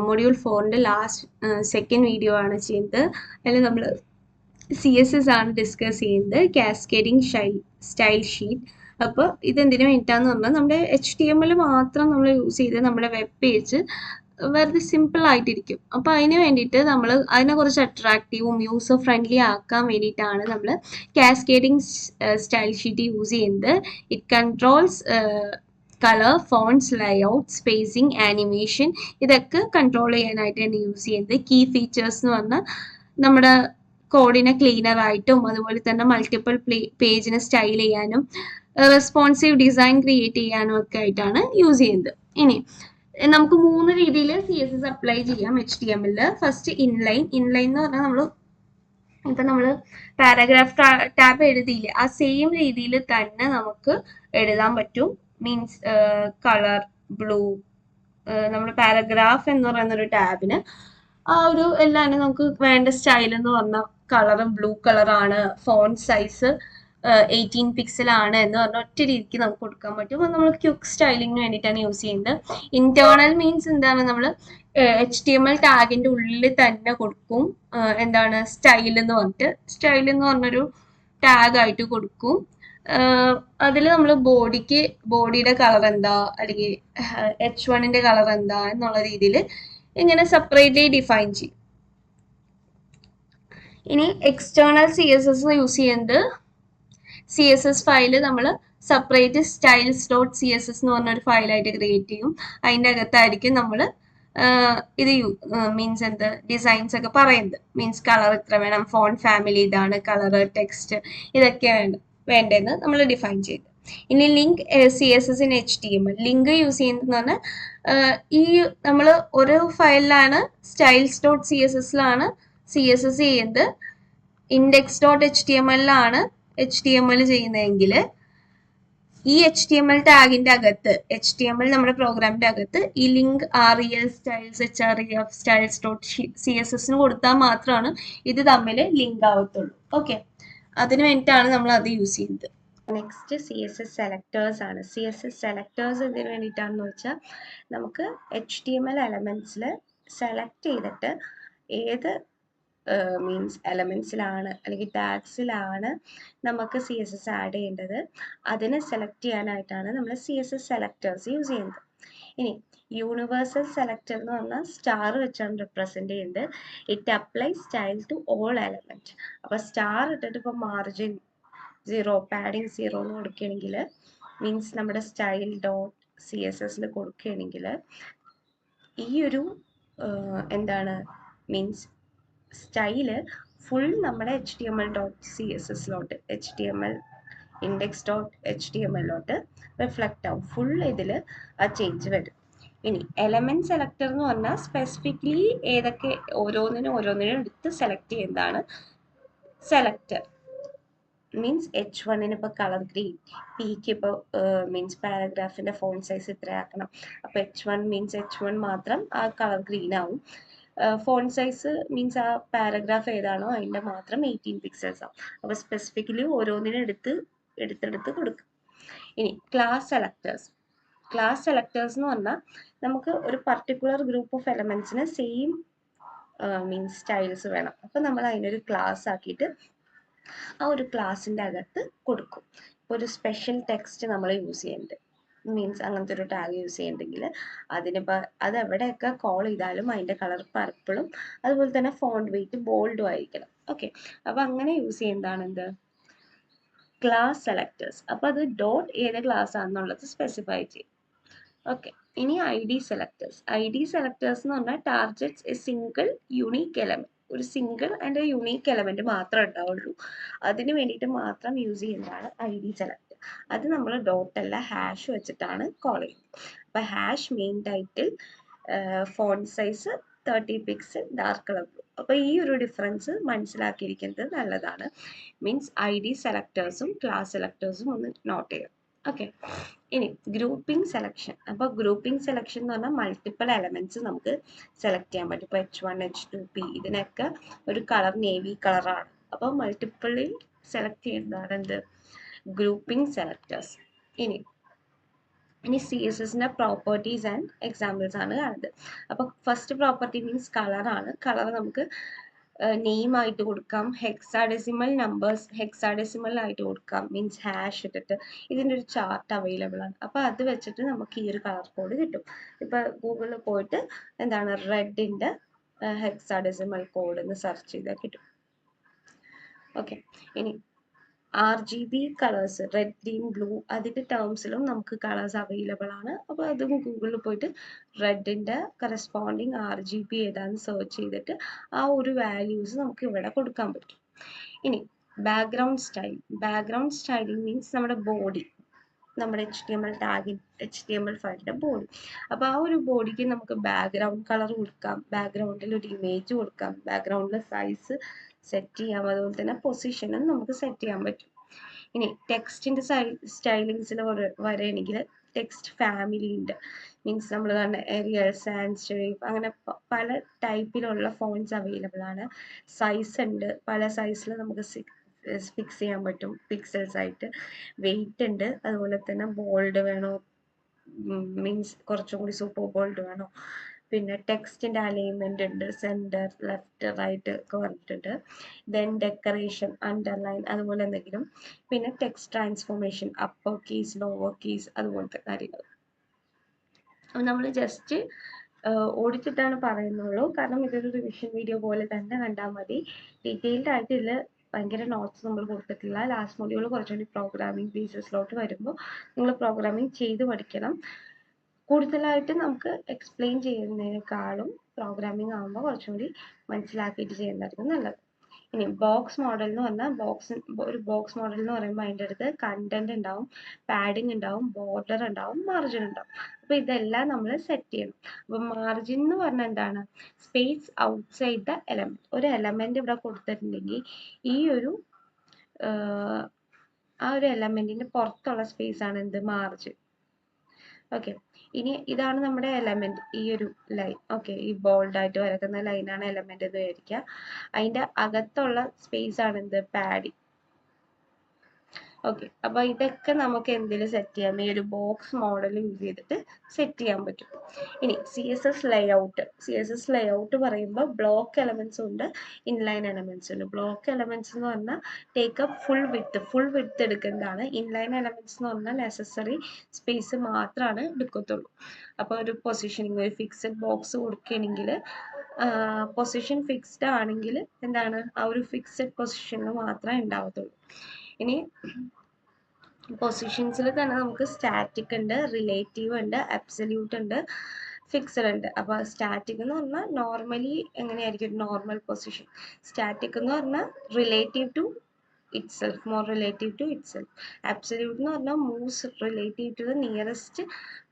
Module 4ന്റെ second video ആണ് ചെയ്യുന്നത്. അതിൽ നമ്മൾ CSS ആണ് ഡിസ്കസ് ചെയ്യുന്നത്, കാസ്കേഡിംഗ് സ്റ്റൈൽ ഷീറ്റ്. അപ്പോൾ ഇതെന്തിനു വേണ്ടിയിട്ടാന്ന് പറഞ്ഞാൽ നമ്മുടെ HTML മാത്രം നമ്മൾ യൂസ് ചെയ്ത് നമ്മുടെ വെബ് പേജ് വെറുതെ സിമ്പിൾ ആയിട്ടിരിക്കും. അപ്പോൾ അതിന് വേണ്ടിയിട്ട് നമ്മൾ അതിനെ കുറച്ച് അട്രാക്റ്റീവും യൂസർ ഫ്രണ്ട്ലി ആക്കാൻ വേണ്ടിയിട്ടാണ് നമ്മൾ കാസ്കേഡിംഗ് സ്റ്റൈൽ ഷീറ്റ് യൂസ് ചെയ്യുന്നത്. It controls colour, phones, layout, spacing, animation ഇതൊക്കെ കൺട്രോൾ ചെയ്യാനായിട്ടാണ് യൂസ് ചെയ്യുന്നത്. കീ ഫീച്ചേഴ്സ് എന്ന് പറഞ്ഞാൽ നമ്മുടെ കോഡിനെ ക്ലീനർ ആയിട്ടും അതുപോലെ തന്നെ മൾട്ടിപ്പിൾ പേജിനെ സ്റ്റൈൽ ചെയ്യാനും റെസ്പോൺസീവ് ഡിസൈൻ ക്രിയേറ്റ് ചെയ്യാനും ഒക്കെ ആയിട്ടാണ് യൂസ് ചെയ്യുന്നത്. ഇനി നമുക്ക് 3 രീതിയിൽ CSS അപ്ലൈ ചെയ്യാം HTML. ഫസ്റ്റ് ഇൻലൈൻ എന്ന് പറഞ്ഞാൽ നമ്മൾ പാരഗ്രാഫ് ടാബ് എഴുതിയില്ലേ, ആ സെയിം രീതിയിൽ തന്നെ നമുക്ക് എഴുതാൻ പറ്റും. മീൻസ് കളർ ബ്ലൂ, നമ്മൾ പാരഗ്രാഫ് എന്ന് പറയുന്ന ഒരു ടാബിന് ആ ഒരു എല്ലാം നമുക്ക് വേണ്ട സ്റ്റൈൽ എന്ന് പറഞ്ഞാൽ കളറും ബ്ലൂ കളറാണ്, ഫോണ്ട് സൈസ് 18 പിക്സൽ ആണ് എന്ന് പറഞ്ഞാൽ ഒറ്റ രീതിക്ക് നമുക്ക് കൊടുക്കാൻ പറ്റും. അപ്പോൾ നമ്മൾ ക്വിക്ക് സ്റ്റൈലിങ്ങിന് വേണ്ടിയിട്ടാണ് യൂസ് ചെയ്യുന്നത്. ഇന്റേണൽ മീൻസ് എന്താണ്, നമ്മൾ HTML ടാഗിന്റെ ഉള്ളിൽ തന്നെ കൊടുക്കും. എന്താണ് സ്റ്റൈൽ എന്ന് പറഞ്ഞിട്ട്, സ്റ്റൈൽ എന്ന് പറഞ്ഞൊരു ടാഗ് ആയിട്ട് കൊടുക്കും. അതിൽ നമ്മൾ ബോഡിയുടെ കളർ എന്താ, അല്ലെങ്കിൽ H1ന്റെ കളർ എന്താ എന്നുള്ള രീതിയിൽ ഇങ്ങനെ സെപ്പറേറ്റ്ലി ഡിഫൈൻ ചെയ്യും. ഇനി എക്സ്റ്റേണൽ CSS യൂസ് ചെയ്യുന്നത്, CSS ഫയൽ നമ്മൾ സെപ്പറേറ്റ് styles.css എന്ന് പറഞ്ഞൊരു ഫയലായിട്ട് ക്രിയേറ്റ് ചെയ്യും. അതിൻ്റെ അകത്തായിരിക്കും നമ്മൾ ഇത് മീൻസ് എന്ത് ഡിസൈൻസ് ഒക്കെ പറയുന്നത്. മീൻസ് കളർ ഇത്ര വേണം, ഫോണ്ട് ഫാമിലി ഇതാണ്, കളർ, ടെക്സ്റ്റ് ഇതൊക്കെ വേണ്ടതെന്ന് നമ്മൾ ഡിഫൈൻ ചെയ്ത്. ഇനി link CSS in HTML. Link use ചെയ്യുന്നതെന്ന് പറഞ്ഞാൽ ഈ നമ്മൾ ഒരു ഫയലിലാണ് styles.cssലാണ് CSS ചെയ്യുന്നത്, index.htmlലാണ് HTML ചെയ്യുന്നതെങ്കിൽ ഈ HTML ടാഗിന്റെ അകത്ത്, HTML നമ്മുടെ പ്രോഗ്രാമിന്റെ അകത്ത് ഈ link REL styles href styles.css കൊടുത്താൽ മാത്രമാണ് ഇത് തമ്മിൽ ലിങ്ക് ആവത്തുള്ളൂ. ഓക്കെ, അതിന് വേണ്ടിയിട്ടാണ് നമ്മൾ അത് യൂസ് ചെയ്യുന്നത്. നെക്സ്റ്റ് CSS സെലക്ടേഴ്സ് ആണ്. CSS സെലക്ടേഴ്സ് എന്തിനു വേണ്ടിയിട്ടാണെന്ന് വെച്ചാൽ നമുക്ക് HTML എലമെന്റ്സിൽ സെലക്ട് ചെയ്തിട്ട് ഏത് മീൻസ് എലമെന്റ്സിലാണ് അല്ലെങ്കിൽ ടാഗ്സിലാണ് നമുക്ക് CSS ആഡ് ചെയ്യേണ്ടത്, അതിനെ സെലക്ട് ചെയ്യാനായിട്ടാണ് നമ്മൾ CSS സെലക്ടേഴ്സ് യൂസ് ചെയ്യുന്നത്. ഇനി യൂണിവേഴ്സൽ സെലക്ടർ എന്ന് പറഞ്ഞാൽ സ്റ്റാർ വെച്ചാണ് റെപ്രസെന്റ് ചെയ്യുന്നത്. It apply style to all element. അപ്പൊ സ്റ്റാർ ഇട്ടിട്ട് ഇപ്പൊ മാർജിൻ 0, പാഡിങ് 0 എന്ന് കൊടുക്കുകയാണെങ്കിൽ, മീൻസ് നമ്മുടെ style.css കൊടുക്കുകയാണെങ്കിൽ ഈ ഒരു എന്താണ് മീൻസ് സ്റ്റൈല് ഫുൾ നമ്മുടെ HTML.css HTML index.html റിഫ്ലക്റ്റ് ആവും. ഫുൾ ഇതിൽ ആ ചേഞ്ച് വരും. ഇനി എലമെന്റ് സെലക്ടർ എന്ന് പറഞ്ഞാൽ സ്പെസിഫിക്കലി ഏതൊക്കെ ഓരോന്നിനും എടുത്ത് സെലക്ട് ചെയ്യുന്നതാണ് സെലക്ടർ. മീൻസ് H1ന് ഇപ്പോൾ കളർ ഗ്രീൻ, Pക്ക് ഇപ്പോൾ മീൻസ് പാരഗ്രാഫിന്റെ ഫോണ്ട് സൈസ് ഇത്രയാക്കണം. അപ്പോൾ H1 മീൻസ് H1 മാത്രം ആ കളർ ഗ്രീൻ ആവും. ഫോണ്ട് സൈസ് മീൻസ് ആ പാരഗ്രാഫ് ഏതാണോ അതിൻ്റെ മാത്രം 18 പിക്സൽസ് ആവും. അപ്പോൾ സ്പെസിഫിക്കലി ഓരോന്നിനും എടുത്തെടുത്ത് കൊടുക്കും. ഇനി ക്ലാസ് സെലക്ടേഴ്സ് എന്ന് പറഞ്ഞാൽ നമുക്ക് ഒരു പർട്ടിക്കുലർ ഗ്രൂപ്പ് ഓഫ് എലമെന്റ്സിന് സെയിം മീൻസ് സ്റ്റൈൽസ് വേണം. അപ്പം നമ്മൾ അതിനൊരു ക്ലാസ് ആക്കിയിട്ട് ആ ഒരു ക്ലാസിൻ്റെ അകത്ത് കൊടുക്കും. ഇപ്പോൾ ഒരു സ്പെഷ്യൽ ടെക്സ്റ്റ് നമ്മൾ യൂസ് ചെയ്യുന്നുണ്ട്, മീൻസ് അങ്ങനത്തെ ഒരു ടാഗ് യൂസ് ചെയ്യുന്നുണ്ടെങ്കിൽ അതിനിപ്പോൾ അത് എവിടെയൊക്കെ കോൾ ചെയ്താലും അതിൻ്റെ കളർ പർപ്പിളും അതുപോലെ തന്നെ ഫോണ്ട് വെയിറ്റ് ബോൾഡും ആയിരിക്കണം. ഓക്കെ, അപ്പോൾ അങ്ങനെ യൂസ് ചെയ്യുന്നതാണ് എന്ത് ക്ലാസ് സെലക്ടേഴ്സ്. അപ്പോൾ അത് ഡോട്ട് ഏത് ക്ലാസ് ആണെന്നുള്ളത് സ്പെസിഫൈ ചെയ്യും. ഓക്കെ, ഇനി ID സെലക്ടേഴ്സ് എന്ന് പറഞ്ഞാൽ targets A single unique element. ഒരു സിംഗിൾ ആൻഡ് യൂണീക്ക് എലമെന്റ് മാത്രമേ ഉണ്ടാവുള്ളൂ. അതിന് വേണ്ടിയിട്ട് മാത്രം യൂസ് ചെയ്യുന്നതാണ് ID സെലക്ടർ. അത് നമ്മൾ ഡോട്ട് അല്ല ഹാഷ് വെച്ചിട്ടാണ് കോൾ ചെയ്യുന്നത്. അപ്പോൾ hash main title, font size 30 pixel, dark colour blue. അപ്പോൾ ഈ ഒരു ഡിഫറൻസ് മനസ്സിലാക്കിയിരിക്കുന്നത് നല്ലതാണ്. മീൻസ് ID സെലക്ടേഴ്സും ക്ലാസ് സെലക്ടേഴ്സും ഒന്ന് നോട്ട് ചെയ്യാം. ഓക്കെ, ഇനി ഗ്രൂപ്പിംഗ് സെലക്ഷൻ. അപ്പോൾ ഗ്രൂപ്പിംഗ് സെലക്ഷൻ എന്ന് പറഞ്ഞാൽ മൾട്ടിപ്പിൾ എലമെന്റ്സ് നമുക്ക് സെലക്ട് ചെയ്യാൻ പറ്റും. ഇപ്പോൾ H1, H2, P ഇതിനൊക്കെ ഒരു കളർ നേവി കളറാണ്. അപ്പോൾ മൾട്ടിപ്പിളി സെലക്ട് ചെയ്യുന്നതാണ് എന്ത് ഗ്രൂപ്പിംഗ് സെലക്ടേഴ്സ്. ഇനി ഇനി സി എസ് എസിൻ്റെ പ്രോപ്പർട്ടീസ് ആൻഡ് എക്സാമ്പിൾസ് ആണ് കാണുന്നത്. അപ്പോൾ ഫസ്റ്റ് പ്രോപ്പർട്ടി മീൻസ് കളറാണ്. കളർ നമുക്ക് നെയിം ആയിട്ട് കൊടുക്കാം, ഹെക്സാഡെസിമൽ നമ്പേഴ്സ് ഹെക്സാഡെസിമൽ ആയിട്ട് കൊടുക്കാം, മീൻസ് ഹാഷ് ഇട്ടിട്ട് ഇതിൻ്റെ ഒരു ചാർട്ട് അവൈലബിൾ ആണ്. അപ്പോൾ അത് വെച്ചിട്ട് നമുക്ക് ഈ ഒരു കളർ കോഡ് കിട്ടും. ഇപ്പോൾ ഗൂഗിളിൽ പോയിട്ട് എന്താണ് റെഡിൻ്റെ ഹെക്സാഡെസിമൽ കോഡ് എന്ന് സെർച്ച് ചെയ്താൽ കിട്ടും. ഓക്കെ, ഇനി RGB colours red, green, blue അതിൻ്റെ ടേംസിലും നമുക്ക് കളേഴ്സ് അവൈലബിൾ ആണ്. അപ്പോൾ അതും ഗൂഗിളിൽ പോയിട്ട് റെഡിൻ്റെ കറസ്പോണ്ടിങ് RGB ഏതാണെന്ന് സെർച്ച് ചെയ്തിട്ട് ആ ഒരു വാല്യൂസ് നമുക്ക് ഇവിടെ കൊടുക്കാൻ പറ്റും. ഇനി ബാക്ക്ഗ്രൗണ്ട് സ്റ്റൈലിംഗ് മീൻസ് നമ്മുടെ ബോഡി, നമ്മുടെ HTML ടാഗിൻ HTML ഫയലിൻ്റെ ബോഡി. അപ്പോൾ ആ ഒരു ബോഡിക്ക് നമുക്ക് ബാക്ക്ഗ്രൗണ്ട് കളർ കൊടുക്കാം, ബാക്ക്ഗ്രൗണ്ടിൽ ഒരു ഇമേജ് കൊടുക്കാം, ബാക്ക്ഗ്രൗണ്ടിൽ സൈസ് സെറ്റ് ചെയ്യാം, അതുപോലെ തന്നെ പൊസിഷനും നമുക്ക് സെറ്റ് ചെയ്യാൻ പറ്റും. ഇനി ടെക്സ്റ്റിൻ്റെ സ്റ്റൈലിങ്സിൽ വരികയാണെങ്കിൽ ടെക്സ്റ്റ് ഫാമിലി ഉണ്ട്, മീൻസ് നമ്മൾ കണ്ട എറിയൽ, സാൻസ് സെറിഫ് അങ്ങനെ പല ടൈപ്പിലുള്ള ഫോൺസ് അവൈലബിൾ ആണ്. സൈസ് ഉണ്ട്, പല സൈസിൽ നമുക്ക് ഫിക്സ് ചെയ്യാൻ പറ്റും പിക്സൽസ് ആയിട്ട്. വെയിറ്റ് ഉണ്ട്, അതുപോലെ തന്നെ ബോൾഡ് വേണോ, മീൻസ് കുറച്ചും കൂടി സൂപ്പർ ബോൾഡ് വേണോ, പിന്നെ ടെക്സ്റ്റിൻ്റെ അലൈൻമെൻറ്റ് ഉണ്ട്, സെൻറ്റർ, ലെഫ്റ്റ്, റൈറ്റ് ഒക്കെ പറഞ്ഞിട്ടുണ്ട്. ദെൻ ഡെക്കറേഷൻ, അണ്ടർലൈൻ അതുപോലെ എന്തെങ്കിലും, പിന്നെ text transformation, upper keys, lower keys അതുപോലത്തെ കാര്യങ്ങൾ. അപ്പോൾ നമ്മൾ ജസ്റ്റ് ഓടിച്ചിട്ടാണ് പറയുന്നുള്ളൂ, കാരണം ഇതൊരു റിവിഷൻ വീഡിയോ പോലെ തന്നെ കണ്ടാൽ മതി. ഡീറ്റെയിൽഡ് ആയിട്ട് ഇതിൽ ഭയങ്കര നോട്ട്സ് നമ്മൾ കൊടുത്തിട്ടില്ല. ലാസ്റ്റ് മൊഡ്യൂൾ കുറച്ചുകൂടി പ്രോഗ്രാമിംഗ് ബേസിസിലോട്ട് വരുമ്പോൾ നിങ്ങൾ പ്രോഗ്രാമിംഗ് ചെയ്ത് പഠിക്കണം. കൂടുതലായിട്ട് നമുക്ക് എക്സ്പ്ലെയിൻ ചെയ്യുന്നതിനേക്കാളും പ്രോഗ്രാമിംഗ് ആകുമ്പോൾ കുറച്ചും കൂടി മനസ്സിലാക്കിയിട്ട് ചെയ്യുന്നതായിരിക്കും നല്ലത്. ഇനി ബോക്സ് മോഡൽ എന്ന് പറഞ്ഞാൽ ഒരു ബോക്സ് മോഡൽ എന്ന് പറയുമ്പോൾ അതിൻ്റെ അടുത്ത് കണ്ടന്റ് ഉണ്ടാവും, പാഡിങ് ഉണ്ടാവും, ബോർഡർ ഉണ്ടാവും, മാർജിൻ ഉണ്ടാവും. അപ്പോൾ ഇതെല്ലാം നമ്മൾ സെറ്റ് ചെയ്യണം. അപ്പോൾ മാർജിൻ എന്ന് പറഞ്ഞാൽ എന്താണ്? Space outside the element. ഒരു എലമെന്റ് ഇവിടെ കൊടുത്തിട്ടുണ്ടെങ്കിൽ ഈ ഒരു ആ ഒരു എലമെന്റിന്റെ പുറത്തുള്ള സ്പേസ് ആണ് എന്ത്? മാർജിൻ. ഓക്കെ, ഇനി ഇതാണ് നമ്മുടെ എലമെന്റ്, ഈ ഒരു ലൈൻ. ഓക്കെ, ഈ ബോൾഡ് ആയിട്ട് വരക്കുന്ന ലൈനാണ് എലമെന്റ് എന്ന് വിചാരിക്കുക. അതിന്റെ അകത്തുള്ള സ്പേസ് ആണ് എന്ത്? പാഡിങ്. ഓക്കെ, അപ്പൊ ഇതൊക്കെ നമുക്ക് എന്തിൽ സെറ്റ് ചെയ്യാം? ഈ ഒരു ബോക്സ് മോഡൽ യൂസ് ചെയ്തിട്ട് സെറ്റ് ചെയ്യാൻ പറ്റും. ഇനി CSS ലേഔട്ട് പറയുമ്പോൾ ബ്ലോക്ക് എലമെന്റ്സ് ഉണ്ട്, ഇൻലൈൻ എലമെന്റ്സ് ഉണ്ട്. ബ്ലോക്ക് എലമെന്റ്സ് എന്ന് പറഞ്ഞാൽ ടേക്കപ്പ് ഫുൾ വിഡ്ത്ത് എടുക്കുന്നതാണ്. ഇൻലൈൻ എലമെന്റ്സ് എന്ന് പറഞ്ഞാൽ നെസസറി സ്പേസ് മാത്രമാണ് എടുക്കത്തുള്ളൂ. അപ്പോൾ ഒരു പൊസിഷനിങ്, ഒരു ഫിക്സഡ് ബോക്സ് കൊടുക്കുകയാണെങ്കിൽ പൊസിഷൻ ഫിക്സ്ഡ് ആണെങ്കിൽ എന്താണ്? ആ ഒരു ഫിക്സഡ് പൊസിഷനിൽ മാത്രമേ ഉണ്ടാവത്തുള്ളൂ. ഇനി പൊസിഷൻസിൽ തന്നെ നമുക്ക് സ്റ്റാറ്റിക് ഉണ്ട്, റിലേറ്റീവ് ഉണ്ട്, അബ്സല്യൂട്ട് ഉണ്ട്, ഫിക്സഡ് ഉണ്ട്. അപ്പോൾ സ്റ്റാറ്റിക് എന്ന് പറഞ്ഞാൽ നോർമലി എങ്ങനെയായിരിക്കും? Normal position. സ്റ്റാറ്റിക് എന്ന് പറഞ്ഞാൽ relative to itself, more relative to itself. Absolute എന്ന് പറഞ്ഞാൽ moves relative to the nearest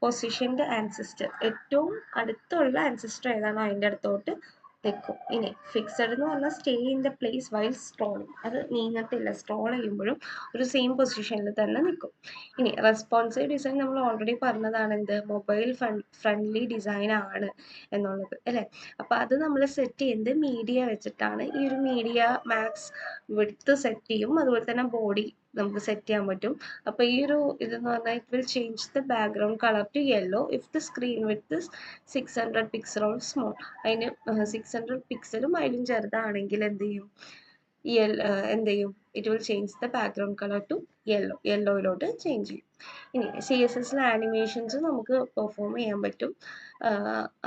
പൊസിഷൻ്റെ ആൻസിസ്റ്റർ. ഏറ്റവും അടുത്തുള്ള ആൻസിസ്റ്റർ ഏതാണോ അതിൻ്റെ അടുത്തോട്ട് നിൽക്കും. ഇനി ഫിക്സഡ് എന്ന് പറഞ്ഞാൽ stay in the place while scrolling. അത് നീങ്ങത്തില്ല, സ്ക്രോൾ ചെയ്യുമ്പോഴും ഒരു സെയിം പൊസിഷനിൽ തന്നെ നിൽക്കും. ഇനി റെസ്പോൺസീവ് ഡിസൈൻ നമ്മൾ ഓൾറെഡി പറഞ്ഞതാണ്, എന്ത്? മൊബൈൽ ഫ്രണ്ട്ലി ഡിസൈൻ ആണ് എന്നുള്ളത് അല്ലേ. അപ്പോൾ അത് നമ്മൾ സെറ്റ് ചെയ്യുന്നത് മീഡിയ വെച്ചിട്ടാണ്. ഈ ഒരു മീഡിയ മാക്സ് വിഡ്ത്ത് സെറ്റ് ചെയ്യും, അതുപോലെ തന്നെ ബോഡി നമുക്ക് സെറ്റ് ചെയ്യാൻ പറ്റും. അപ്പോൾ ഈ ഒരു ഇതെന്ന് പറഞ്ഞാൽ it will change the background colour to yellow if the screen width 600 pixel or small. അതിന് 600 പിക്സലും അതിലും ചെറുതാണെങ്കിൽ എന്ത് ചെയ്യും? It will change the background colour to യെല്ലോയിലോട്ട് ചേഞ്ച് ചെയ്യും. ഇനി CSS ആനിമേഷൻസ് നമുക്ക് പെർഫോം ചെയ്യാൻ പറ്റും.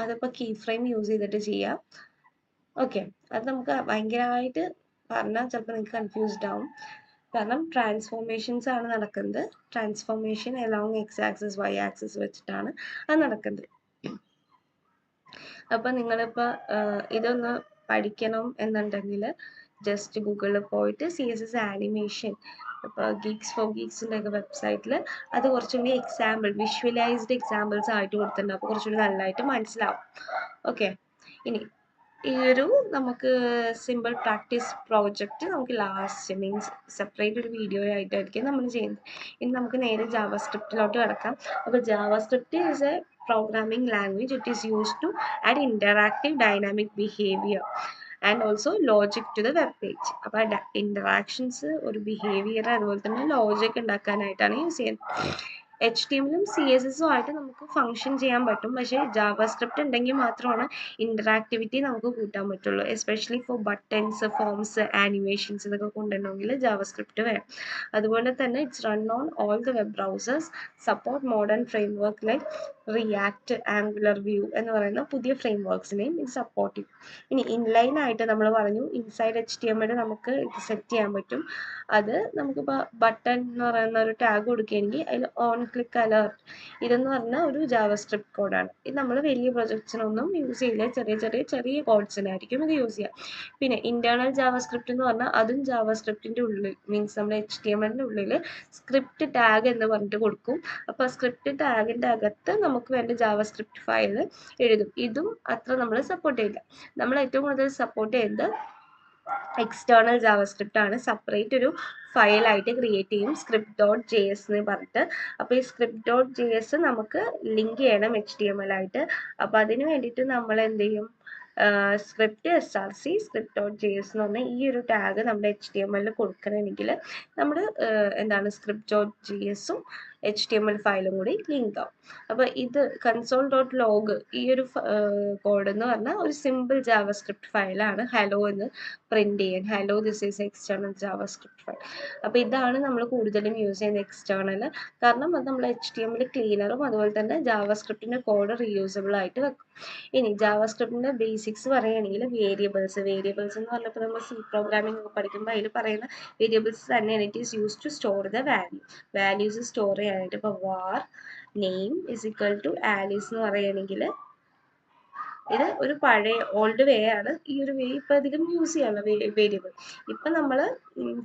അതിപ്പോൾ കീ ഫ്രെയിം യൂസ് ചെയ്തിട്ട് ചെയ്യാം. ഓക്കെ, അത് നമുക്ക് ഭയങ്കരമായിട്ട് പറഞ്ഞാൽ ചിലപ്പോൾ നിങ്ങൾക്ക് കൺഫ്യൂസ്ഡ് ആവും, കാരണം ട്രാൻസ്ഫോർമേഷൻസ് ആണ് നടക്കുന്നത്. Transformation along X axis Y axis വെച്ചിട്ടാണ് അത് നടക്കുന്നത്. അപ്പം നിങ്ങളിപ്പോൾ ഇതൊന്ന് പഠിക്കണം എന്നുണ്ടെങ്കിൽ ജസ്റ്റ് ഗൂഗിളിൽ പോയിട്ട് CSS ആനിമേഷൻ, ഇപ്പോൾ ഗീക്സ് ഫോർ ഗീക്സിൻ്റെ ഒക്കെ വെബ്സൈറ്റിൽ അത് കുറച്ചും കൂടി വിഷ്വലൈസ്ഡ് എക്സാമ്പിൾസ് ആയിട്ട് കൊടുത്തിട്ടുണ്ട്. അപ്പോൾ കുറച്ചുകൂടി നല്ലതായിട്ട് മനസ്സിലാവും. ഓക്കെ, ഇനി ഈ ഒരു നമുക്ക് സിമ്പിൾ പ്രാക്ടീസ് പ്രോജക്റ്റ് നമുക്ക് ലാസ്റ്റ് മീൻസ് സെപ്പറേറ്റ് ഒരു വീഡിയോ ആയിട്ടായിരിക്കും നമ്മൾ ചെയ്യുന്നത്. ഇനി നമുക്ക് നേരെ ജാവാസ്ക്രിപ്റ്റിലോട്ട് കിടക്കാം. അപ്പോൾ JavaScript is a programming language. It is used to add interactive dynamic behaviour and also logic to the web page. അപ്പോൾ ഇൻറ്ററാക്ഷൻസ്, ഒരു ബിഹേവിയർ, അതുപോലെ തന്നെ ലോജിക് ഉണ്ടാക്കാനായിട്ടാണ് യൂസ് ചെയ്യുന്നത്. HTML-ഉം CSS-ഉം ആയിട്ട് നമുക്ക് ഫംഗ്ഷൻ ചെയ്യാൻ പറ്റും. പക്ഷേ ജാവാസ്ക്രിപ്റ്റ് ഉണ്ടെങ്കിൽ മാത്രമാണ് ഇൻറ്ററാക്ടിവിറ്റി നമുക്ക് കൂട്ടാൻ പറ്റുള്ളൂ. Especially for buttons, forms, animations ഇതൊക്കെ കൊണ്ടുവരണമെങ്കിൽ ജാവാസ്ക്രിപ്റ്റ് വേണം. അതുപോലെ തന്നെ it's run on all the web browsers, support modern framework like react, angular view എന്ന് പറയുന്ന പുതിയ ഫ്രെയിംവർക്സിനെയും ഇത് സപ്പോർട്ട് ചെയ്യും. ഇനി ഇൻലൈൻ ആയിട്ട് നമ്മൾ പറഞ്ഞു ഇൻസൈഡ് HTML നമുക്ക് ഇത് സെറ്റ് ചെയ്യാൻ പറ്റും. അത് നമുക്കിപ്പോൾ ബട്ടൺ എന്ന് പറയുന്ന ഒരു ടാഗ് കൊടുക്കുകയാണെങ്കിൽ അതിൽ ഓൺ ക്ലിക്ക് അലേർട്ട് ഇതെന്ന് പറഞ്ഞാൽ ഒരു ജാവാസ്ക്രിപ്റ്റ് കോഡാണ്. ഇത് നമ്മൾ വലിയ പ്രൊജക്ട്സിനൊന്നും യൂസ് ചെയ്യില്ല, ചെറിയ കോഡ്സിനായിരിക്കും ഇത് യൂസ് ചെയ്യുക. പിന്നെ ഇന്റേണൽ ജാവാസ്ക്രിപ്റ്റ് എന്ന് പറഞ്ഞാൽ അതും ജാവാസ്ക്രിപ്റ്റിൻ്റെ ഉള്ളിൽ മീൻസ് നമ്മുടെ HTML-ന്റെ ഉള്ളിൽ സ്ക്രിപ്റ്റ് ടാഗ് എന്ന് പറഞ്ഞിട്ട് കൊടുക്കും. അപ്പോൾ സ്ക്രിപ്റ്റ് ടാഗിൻ്റെ അകത്ത് നമുക്ക് വേണ്ട ജാവാസ്ക്രിപ്റ്റ് ഫയൽ എഴുതും. ഇതും അത്ര നമ്മൾ സപ്പോർട്ട് ചെയ്യില്ല. നമ്മൾ ഏറ്റവും കൂടുതൽ സപ്പോർട്ട് ചെയ്യുന്നത് എക്സ്റ്റേണൽ ജാവാസ്ക്രിപ്റ്റ് ആണ്. സെപ്പറേറ്റ് ഒരു ഫയലായിട്ട് ക്രിയേറ്റ് ചെയ്യും, script.js എന്ന് പറഞ്ഞിട്ട്. അപ്പോൾ ഈ script.js നമുക്ക് ലിങ്ക് ചെയ്യണം HTML ആയിട്ട്. അപ്പോൾ അതിന് വേണ്ടിയിട്ട് നമ്മൾ എന്ത് ചെയ്യും, സ്ക്രിപ്റ്റ് src script.js എന്ന് പറഞ്ഞാൽ ഈ ഒരു ടാഗ് നമ്മുടെ HTML കൊടുക്കണമെങ്കിൽ നമ്മൾ എന്താണ് script.js-ഉം HTML ഫയലും കൂടി ലിങ്ക് ആവും. അപ്പോൾ ഇത് console.log ഈ ഒരു കോഡ് എന്ന് പറഞ്ഞാൽ ഒരു സിമ്പിൾ ജാവാസ്ക്രിപ്റ്റ് ഫയലാണ്. ഹലോ എന്ന് പ്രിന്റ് ചെയ്യാൻ, hello this is external JavaScript file. അപ്പോൾ ഇതാണ് നമ്മൾ കൂടുതലും യൂസ് ചെയ്യുന്ന എക്സ്റ്റേണൽ. കാരണം അത് നമ്മൾ HTML ക്ലീനറും അതുപോലെ തന്നെ ജാവാസ്ക്രിപ്റ്റിൻ്റെ കോഡ് റീയൂസബിൾ ആയിട്ട് വെക്കും. ഇനി ജാവാസ്ക്രിപ്റ്റിൻ്റെ ബേസിക്സ് പറയുകയാണെങ്കിൽ വേരിയബിൾസ് എന്ന് പറഞ്ഞപ്പോൾ നമ്മൾ C പ്രോഗ്രാമിംഗ് ഒക്കെ പഠിക്കുമ്പോൾ അതിൽ പറയുന്ന വേരിയബിൾസ് തന്നെയാണ്. It is use to store the values store ചെയ്യാനായിട്ട്. ഇപ്പോൾ var name is equal to Alice എന്ന് പറയുകയാണെങ്കിൽ ഇത് ഒരു പഴയ ഓൾഡ് വേ ആണ്. ഈ ഒരു വേ ഇപ്പം അധികം യൂസ് ചെയ്യാനുള്ള വേരിയബിൾ. ഇപ്പം നമ്മൾ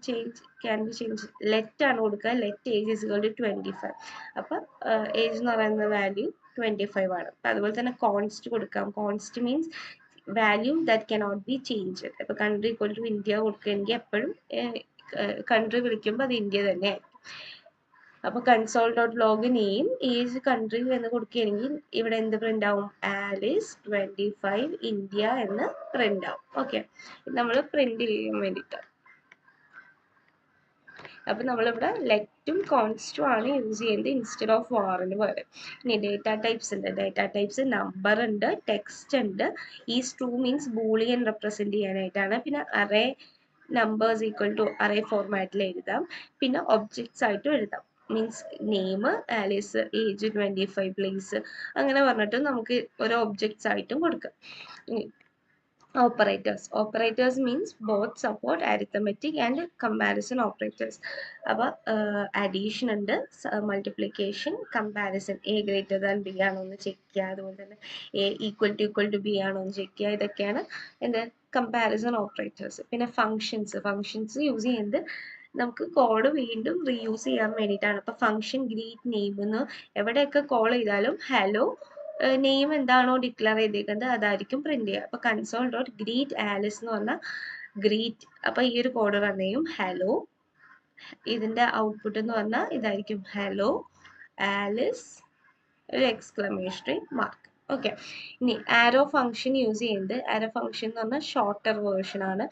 ചേഞ്ച് ലെറ്റ് ആണ് കൊടുക്കുക. Let age is equal to 25. അപ്പം ഏജ് എന്ന് പറയുന്ന വാല്യൂ 25 ആണ്. അതുപോലെ തന്നെ കോൺസ്റ്റ് കൊടുക്കാം. Const means value that cannot be change. ഇപ്പോൾ കൺട്രി ഈക്വൽ ടു ഇന്ത്യ കൊടുക്കുകയാണെങ്കിൽ എപ്പോഴും കൺട്രി വിളിക്കുമ്പോൾ അത് ഇന്ത്യ തന്നെ ആയിരിക്കും. അപ്പോൾ console.log നെയിം ഏജ് കൺട്രി എന്ന് കൊടുക്കുകയാണെങ്കിൽ ഇവിടെ എന്ത് പ്രിന്റ് ആവും, ആലിസ് 25 ഇന്ത്യ എന്ന് പ്രിന്റ് ആവും. ഓക്കെ, നമ്മൾ പ്രിന്റ് ചെയ്യാൻ വേണ്ടിയിട്ട്. അപ്പോൾ നമ്മളിവിടെ ലെറ്റും കോൺസ്റ്റും ആണ് യൂസ് ചെയ്യുന്നത് ഇൻസ്റ്റെഡ് ഓഫ് വാറിന് പകരം. ഇനി ഡേറ്റ ടൈപ്സ് ഉണ്ട്. ഡേറ്റ ടൈപ്സ് നമ്പർ ഉണ്ട്, ടെക്സ്റ്റ് ഉണ്ട്. Is true means boolean represent ചെയ്യാനായിട്ടാണ്. പിന്നെ array numbers equal to array ഫോർമാറ്റിൽ എഴുതാം. പിന്നെ ഒബ്ജക്ട്സ് ആയിട്ടും എഴുതാം. Means name Alice, age 25, place അങ്ങനെ പറഞ്ഞിട്ട് നമുക്ക് ഓരോ ഒബ്ജക്ട്സ് ആയിട്ടും കൊടുക്കാം. Operators means both support arithmetic and comparison operators. അപ്പോൾ അഡീഷൻ ഉണ്ട്, multiplication, comparison, A greater than B ആണോ എന്ന് ചെക്ക് ചെയ്യുക. അതുപോലെ തന്നെ എ ഈക്വൽ ടു ബി ആണോ എന്ന് ചെക്ക് ചെയ്യുക. ഇതൊക്കെയാണ് എന്ത് കമ്പാരിസൺ ഓപ്പറേറ്റേഴ്സ്. പിന്നെ ഫങ്ഷൻസ് യൂസ് ചെയ്യുന്നത് നമുക്ക് കോഡ് വീണ്ടും റീയൂസ് ചെയ്യാൻ വേണ്ടിയിട്ടാണ്. ഇപ്പോൾ ഫംഗ്ഷൻ ഗ്രീറ്റ് നെയിം എന്ന് എവിടെയൊക്കെ കോൾ ചെയ്താലും ഹലോ നെയിം എന്താണോ ഡിക്ലെയർ ചെയ്തേക്കുന്നത് അതായിരിക്കും പ്രിന്റ് ചെയ്യുക. അപ്പോൾ console.greet ആലിസ് എന്ന് പറഞ്ഞാൽ ഗ്രീറ്റ്, അപ്പോൾ ഈ ഒരു കോഡ് റൺ ചെയ്യും ഹലോ. ഇതിൻ്റെ ഔട്ട്പുട്ട് എന്ന് പറഞ്ഞാൽ ഇതായിരിക്കും ഹലോ ആലിസ് ഒരു എക്സ്ക്ലമേഷണറി മാർക്ക്. ഓക്കെ, ഇനി ആരോ ഫംഗ്ഷൻ യൂസ് ചെയ്യുന്നത്, ആരോ ഫംഗ്ഷൻ എന്ന് പറഞ്ഞാൽ ഷോർട്ടർ വേർഷൻ ആണ്.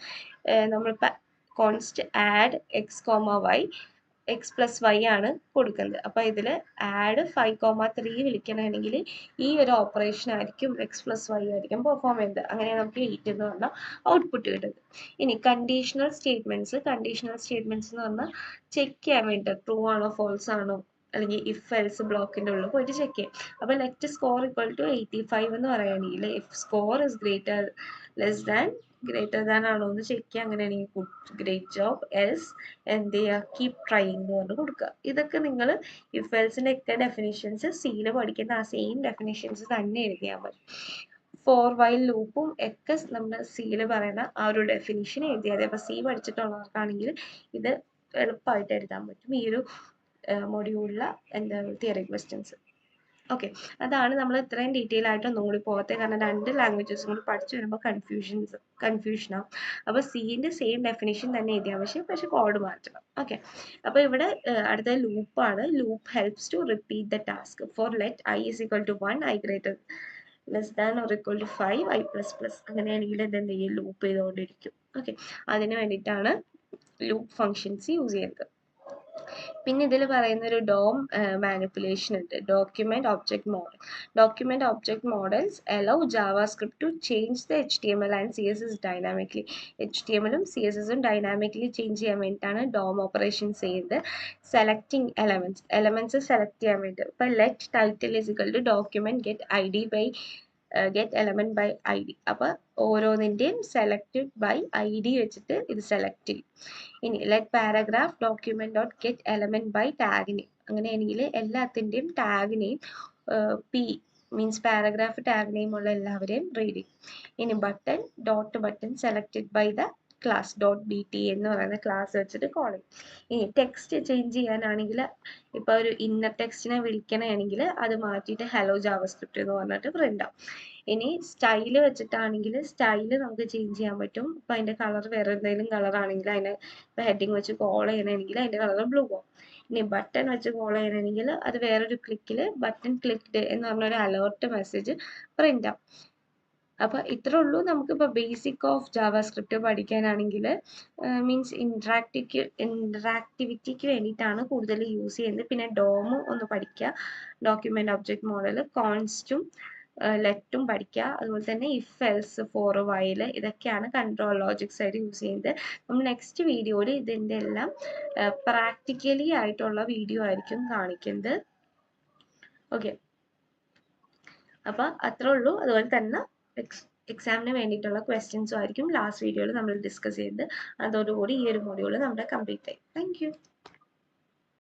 നമ്മളിപ്പോൾ const add x, y x+y ആണ് കൊടുക്കുന്നത്. അപ്പോൾ ഇതിൽ ആഡ് 5,3 വിളിക്കണമെങ്കിൽ ഈ ഒരു ഓപ്പറേഷൻ ആയിരിക്കും x+y ആയിരിക്കും പെർഫോം ചെയ്യുന്നത്. അങ്ങനെ നമുക്ക് 8 എന്ന് പറഞ്ഞാൽ ഔട്ട്പുട്ട് കിട്ടുന്നത്. ഇനി കണ്ടീഷണൽ സ്റ്റേറ്റ്മെന്റ്സ് എന്ന് പറഞ്ഞാൽ ചെക്ക് ചെയ്യാൻ വേണ്ടി ട്രൂ ആണോ ഫോൾസ് ആണോ അല്ലെങ്കിൽ ഇഫ് എൽസ് ബ്ലോക്കിൻ്റെ ഉള്ളിൽ പോയിട്ട് ചെക്ക് ചെയ്യും. അപ്പോൾ ലെറ്റ് സ്കോർ ഈക്വൽ ടു 85 എന്ന് പറയുകയാണെങ്കിൽ if score is greater than ആണോ എന്ന് ചെക്ക് ചെയ്യുക. അങ്ങനെയാണെങ്കിൽ ഗ്രേറ്റ് ജോബ്, എൽസ് എന്ത് ചെയ്യുക, കീപ് ട്രൈയിങ് എന്ന് പറഞ്ഞ് കൊടുക്കുക. ഇതൊക്കെ നിങ്ങൾ ഇഫ് എൽസിൻ്റെ ഒക്കെ ഡെഫിനിഷൻസ് സിയിൽ പഠിക്കുന്ന ആ സെയിം ഡെഫിനിഷൻസ് തന്നെ എഴുതിയാൽ മതി. ഫോർ വൈൽ ലൂപ്പും ഒക്കെ നമ്മുടെ സിയിൽ പറയുന്ന ആ ഒരു ഡെഫിനിഷൻ എഴുതിയാൽ മതി. അപ്പോൾ സി പഠിച്ചിട്ടുള്ളവർക്കാണെങ്കിൽ ഇത് എളുപ്പമായിട്ട് എഴുതാൻ പറ്റും ഈ ഒരു മൊഡ്യൂളിലെ തിയറി ക്വസ്റ്റ്യൻസ്. ഓക്കെ, അതാണ് നമ്മൾ ഇത്രയും ഡീറ്റെയിൽ ആയിട്ട് ഒന്നും കൂടി പോകത്തെ, കാരണം രണ്ട് ലാംഗ്വേജസും കൂടി പഠിച്ചു വരുമ്പോൾ കൺഫ്യൂഷനാവും. അപ്പോൾ സിൻ്റെ സെയിം ഡെഫിനിഷൻ തന്നെ എഴുതിയാൽ പക്ഷേ കോഡ് മാറ്റണം. ഓക്കെ, അപ്പോൾ ഇവിടെ അടുത്ത ലൂപ്പാണ്. Loop helps to repeat the task for let i is equal to 1, i greater less than or equal to 5, i++. അങ്ങനെയാണെങ്കിൽ എന്ത് ചെയ്യും, ലൂപ്പ് ചെയ്തുകൊണ്ടിരിക്കും. ഓക്കെ, അതിന് വേണ്ടിയിട്ടാണ് ലൂപ്പ് ഫങ്ഷൻസ് യൂസ് ചെയ്യുന്നത്. പിന്നെ ഇതിൽ പറയുന്ന ഒരു ഡോം മാനിപ്പുലേഷൻ ഉണ്ട്, document object model. Document object models allow JavaScript to change the HTML and CSS dynamically. HTML ഉം CSS ഉം ഡൈനാമിക്കലി ചേഞ്ച് ചെയ്യാൻ വേണ്ടിയിട്ടാണ് ഡോം ഓപ്പറേഷൻസ് ചെയ്യുന്നത്. സെലക്ടിങ് എലമെന്റ്സ് സെലക്ട് ചെയ്യാൻ വേണ്ടി. ഇപ്പം let title is equal to document get I D by get element by I D. അപ്പോൾ ഓരോന്നിൻ്റെയും സെലക്റ്റഡ് ബൈ ഐ ഡി വെച്ചിട്ട് ഇത് സെലക്ട് ചെയ്യും. ഇനി let paragraph document dot get element by tag name. അങ്ങനെയാണെങ്കിൽ എല്ലാത്തിൻ്റെയും tag name P means paragraph tag name ഉള്ള എല്ലാവരെയും റീഡ് ചെയ്യും. ഇനി button selected by the class dot B T എന്ന് പറയുന്ന ക്ലാസ് വെച്ചിട്ട് കോൾ ചെയ്യും. ഇനി ടെക്സ്റ്റ് ചേഞ്ച് ചെയ്യാനാണെങ്കിൽ ഇപ്പോൾ ഒരു ഇന്നർ ടെക്സ്റ്റിനെ വിളിക്കണമെങ്കിൽ അത് മാറ്റിയിട്ട് ഹലോ ജാവാസ്ക്രിപ്റ്റ് എന്ന് പറഞ്ഞിട്ട് പ്രിന്റ് ആവും. ഇനി സ്റ്റൈല് വെച്ചിട്ടാണെങ്കിൽ സ്റ്റൈല് നമുക്ക് ചേഞ്ച് ചെയ്യാൻ പറ്റും. ഇപ്പം അതിൻ്റെ കളർ വേറെ എന്തെങ്കിലും കളറാണെങ്കിൽ അതിനെ ഇപ്പോൾ ഹെഡിങ് വെച്ച് കോൾ ചെയ്യണമെങ്കിൽ അതിൻ്റെ കളർ ബ്ലൂ ആവും. ഇനി ബട്ടൺ വെച്ച് കോൾ ചെയ്യണമെങ്കിൽ അത് വേറൊരു ക്ലിക്കിൽ ബട്ടൺ ക്ലിക്ക്ഡ് എന്ന് പറഞ്ഞൊരു അലേർട്ട് മെസ്സേജ് പ്രിന്റ് ആവും. അപ്പോൾ ഇത്രേ ഉള്ളൂ. നമുക്കിപ്പോൾ ബേസിക് ഓഫ് ജാവാസ്ക്രിപ്റ്റ് പഠിക്കാനാണെങ്കിൽ മീൻസ് ഇൻട്രാക്ടിവിറ്റിക്ക് വേണ്ടിയിട്ടാണ് കൂടുതൽ യൂസ് ചെയ്യുന്നത്. പിന്നെ ഡോം ഒന്ന് പഠിക്കുക, ഡോക്യുമെന്റ് ഒബ്ജക്ട് മോഡൽ, കോൺസ്റ്റും ലെറ്റും പഠിക്കുക. അതുപോലെ തന്നെ ഇഫ് എൽസ് ഫോർ വൈൽ ഇതൊക്കെയാണ് കൺട്രോൾ ലോജിക്സ് ആയിട്ട് യൂസ് ചെയ്യുന്നത്. നമ്മൾ നെക്സ്റ്റ് വീഡിയോയിൽ ഇതിൻ്റെ എല്ലാം പ്രാക്ടിക്കലി ആയിട്ടുള്ള വീഡിയോ ആയിരിക്കും കാണിക്കുന്നത്. ഓക്കെ, അപ്പോൾ അത്രേ ഉള്ളൂ. അതുപോലെ തന്നെ എക്സാമിന് വേണ്ടിയിട്ടുള്ള ക്വസ്റ്റ്യൻസും ആയിരിക്കും ലാസ്റ്റ് വീഡിയോയിൽ നമ്മൾ ഡിസ്കസ് ചെയ്തത്. അതോടുകൂടി ഈ ഒരു മൊഡ്യൂൾ നമ്മുടെ കംപ്ലീറ്റ് ആയി. Thank you.